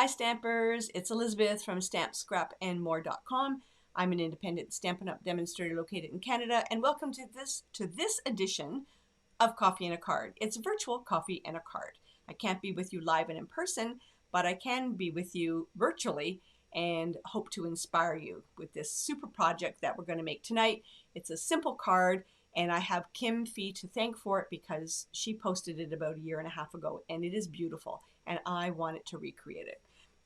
Hi Stampers, it's Elizabeth from StampScrapAndMore.com. I'm an independent Stampin' Up! Demonstrator located in Canada, and welcome to this edition of Coffee and a Card. It's virtual coffee and a card. I can't be with you live and in person, but I can be with you virtually and hope to inspire you with this super project that we're going to make tonight. It's a simple card, and I have Kim Fee to thank for it because she posted it about a year and a half ago, and it is beautiful, and I wanted to recreate it.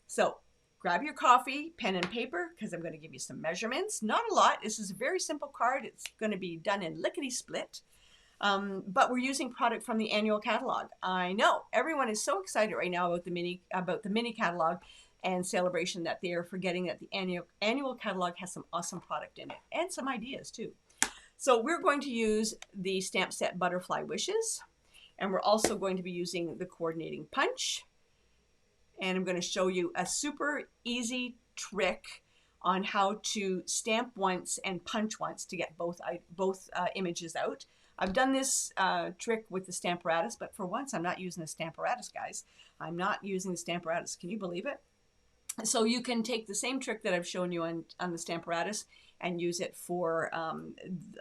So grab your coffee, pen and paper, because I'm going to give you some measurements. Not a lot. This is a very simple card. It's going to be done in lickety-split. But we're using product from the annual catalog. I know everyone is so excited right now about the mini catalog and celebration that they are forgetting that the annual catalog has some awesome product in it and some ideas too. So we're going to use the stamp set Butterfly Wishes, and we're also going to be using the coordinating punch. And I'm going to show you a super easy trick on how to stamp once and punch once to get both images out. I've done this trick with the Stamparatus, but for once I'm not using the Stamparatus, guys. I'm not using the Stamparatus. Can you believe it? So you can take the same trick that I've shown you on the Stamparatus and use it for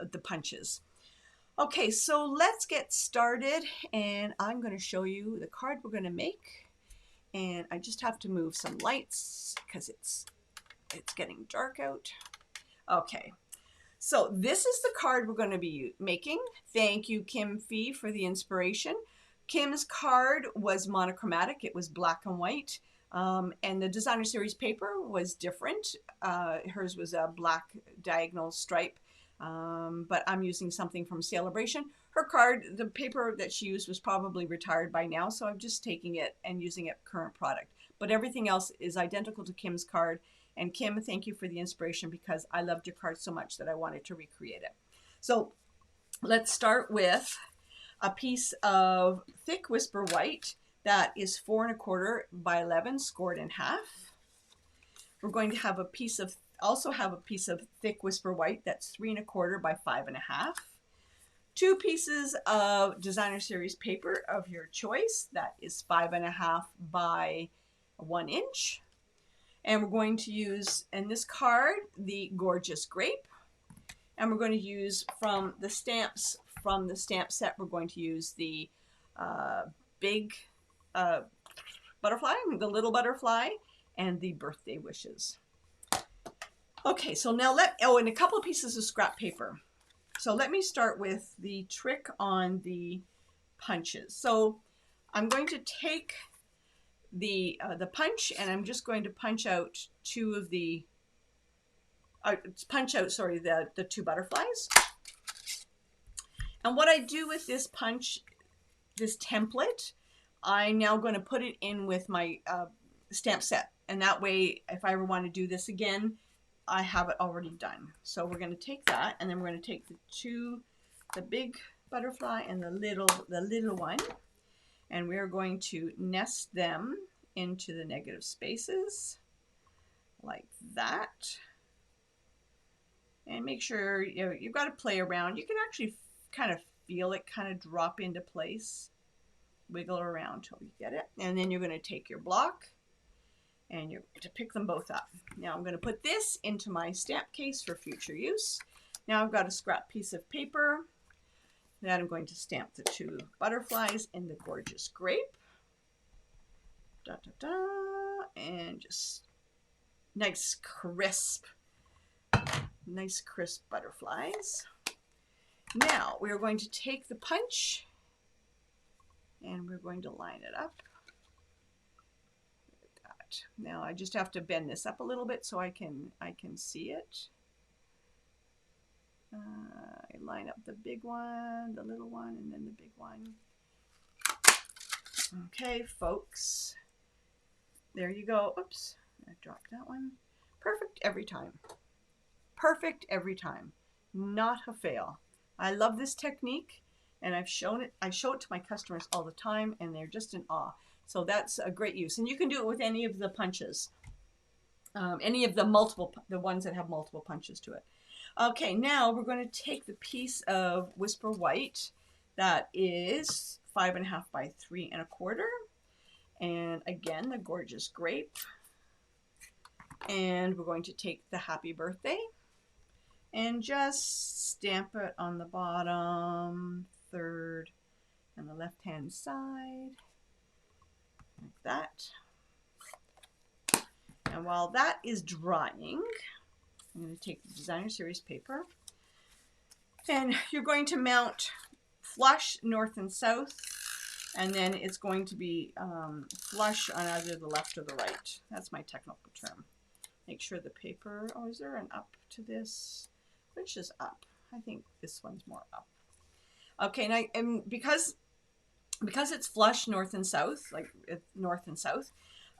the punches. Okay, so let's get started, and I'm going to show you the card we're going to make. And I just have to move some lights because it's getting dark out. Okay, so this is the card we're going to be making. Thank you, Kim Fee, for the inspiration. Kim's card was monochromatic. It was black and white. And the designer series paper was different. Hers was a black diagonal stripe. But I'm using something from Celebration. Her card, the paper that she used was probably retired by now, so I'm just taking it and using it current product. But everything else is identical to Kim's card. And Kim, thank you for the inspiration because I loved your card so much that I wanted to recreate it. So let's start with a piece of thick Whisper White that is 4 1/4 by 11 scored in half. We're going to have also have a piece of thick Whisper White that's 3 1/4 by 5 1/2. 2 pieces of designer series paper of your choice that is 5 1/2 by 1 inch. And we're going to use in this card the Gorgeous Grape. And we're going to use from the stamps from the stamp set, we're going to use the big butterfly, the little butterfly, and the birthday wishes. Okay, so now and a couple of pieces of scrap paper. So let me start with the trick on the punches. So I'm going to take the punch, and I'm just going to punch out the 2 butterflies. And what I do with this punch, this template, I'm now going to put it in with my stamp set. And that way, if I ever want to do this again, I have it already done. So we're going to take that, and then we're going to take the big butterfly and the little one, and we're going to nest them into the negative spaces like that. And make sure you've got to play around. You can actually kind of feel it kind of drop into place. Wiggle around till you get it. And then you're going to take your block and you're going to pick them both up. Now I'm going to put this into my stamp case for future use. Now I've got a scrap piece of paper that I'm going to stamp the 2 butterflies in the Gorgeous Grape. Da, da, da, and just nice crisp butterflies. Now we're going to take the punch and we're going to line it up. Now I just have to bend this up a little bit so I can see it. I line up the big one, the little one, and then the big one. Okay, folks. There you go. Oops, I dropped that one. Perfect every time. Perfect every time. Not a fail. I love this technique, and I show it to my customers all the time, and they're just in awe. So that's a great use, and you can do it with any of the punches, any of the ones that have multiple punches to it. Okay, now we're going to take the piece of Whisper White that is 5 1/2 by 3 1/4, and And again, the gorgeous grape. And we're going to take the happy birthday and just stamp it on the bottom, third, and the left-hand side, like that. And while that is drying, I'm going to take the Designer Series paper, and you're going to mount flush north and south, and then it's going to be flush on either the left or the right. That's my technical term. Make sure the paper, oh, is there an up to this? Which is up? I think this one's more up. Okay, now, and because it's flush north and south, like north and south,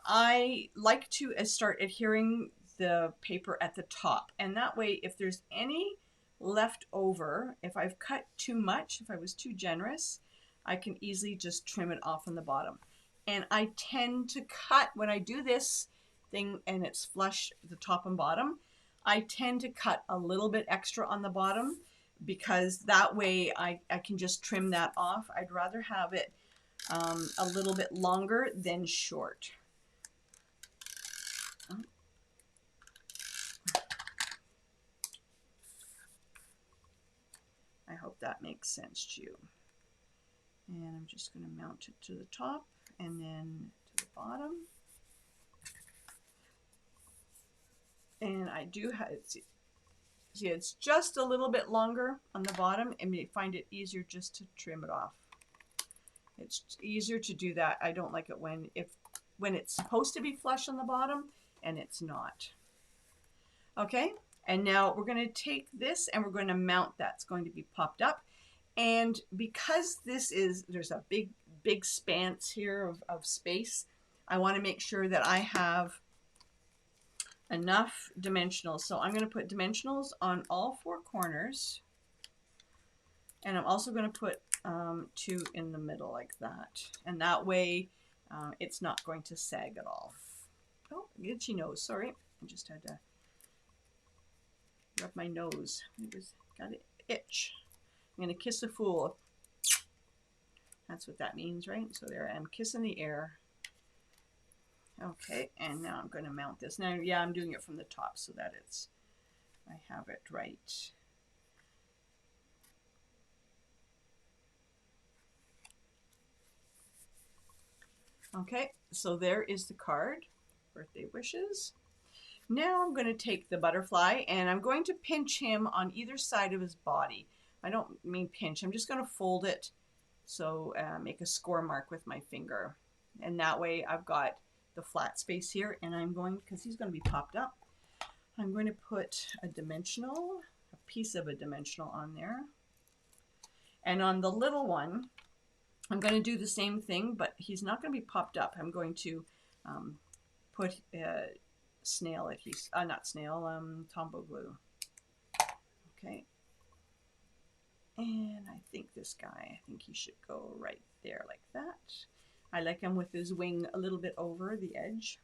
I like to start adhering the paper at the top. And that way, if there's any left over, if I've cut too much, if I was too generous, I can easily just trim it off on the bottom. And I tend to cut, when I do this thing and it's flush the top and bottom, I tend to cut a little bit extra on the bottom, because that way I can just trim that off. I'd rather have it a little bit longer than short. I hope that makes sense to you. And I'm just going to mount it to the top and then to the bottom. And I do have, see, it's just a little bit longer on the bottom, and you find it easier just to trim it off. It's easier to do that. I don't like it when it's supposed to be flush on the bottom and it's not. Okay, and now we're going to take this and we're going to mount that. It's going to be popped up. And because there's a big span here of space, I want to make sure that I have enough dimensionals. So I'm going to put dimensionals on all four corners, and I'm also going to put 2 in the middle like that, and that way it's not going to sag at all. Oh, itchy nose, sorry, I just had to rub my nose. It was got an itch. I'm going to kiss a fool. That's what that means, right? So there I am, kissing the air. Okay, and now I'm going to mount this. Now, yeah, I'm doing it from the top so that I have it right. Okay, so there is the card, birthday wishes. Now I'm going to take the butterfly and I'm going to pinch him on either side of his body. I don't mean pinch, I'm just going to fold it, so make a score mark with my finger. And that way I've got the flat space here, and I'm going, because he's going to be popped up, I'm going to put a piece of a dimensional on there. And on the little one, I'm going to do the same thing, but he's not going to be popped up. I'm going to put snail adhesive, not snail, Tombow glue. Okay. And I think this guy, I think he should go right there like that. I like him with his wing a little bit over the edge.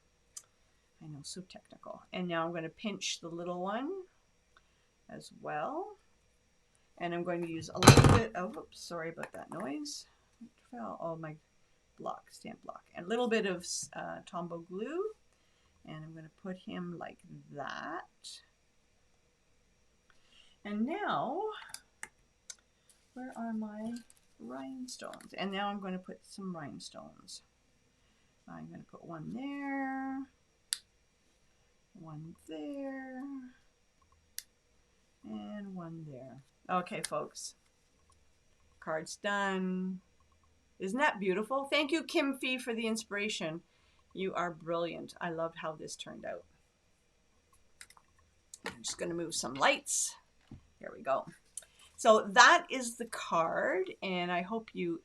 I know, so technical. And now I'm going to pinch the little one as well. And I'm going to use a little bit of, oops, sorry about that noise. Oh, my block, stamp block. And a little bit of Tombow glue. And I'm going to put him like that. And now, where are my rhinestones? And now I'm going to put some rhinestones. I'm going to put one there, one there, and one there. Okay, folks, card's done. Isn't that beautiful? Thank you, Kim Fee, for the inspiration. You are brilliant. I loved how this turned out. I'm just going to move some lights. Here we go. So that is the card, and I hope you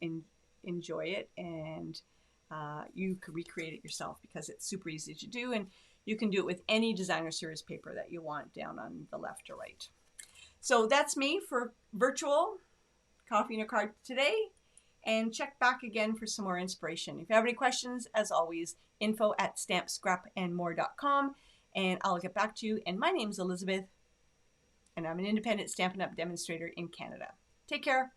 enjoy it, and you can recreate it yourself, because it's super easy to do, and you can do it with any Designer Series paper that you want down on the left or right. So that's me for virtual Coffee and a Card today, and check back again for some more inspiration. If you have any questions, as always, info@stampscrapandmore.com, and I'll get back to you. And my name's Elizabeth, and I'm an independent Stampin' Up! Demonstrator in Canada. Take care.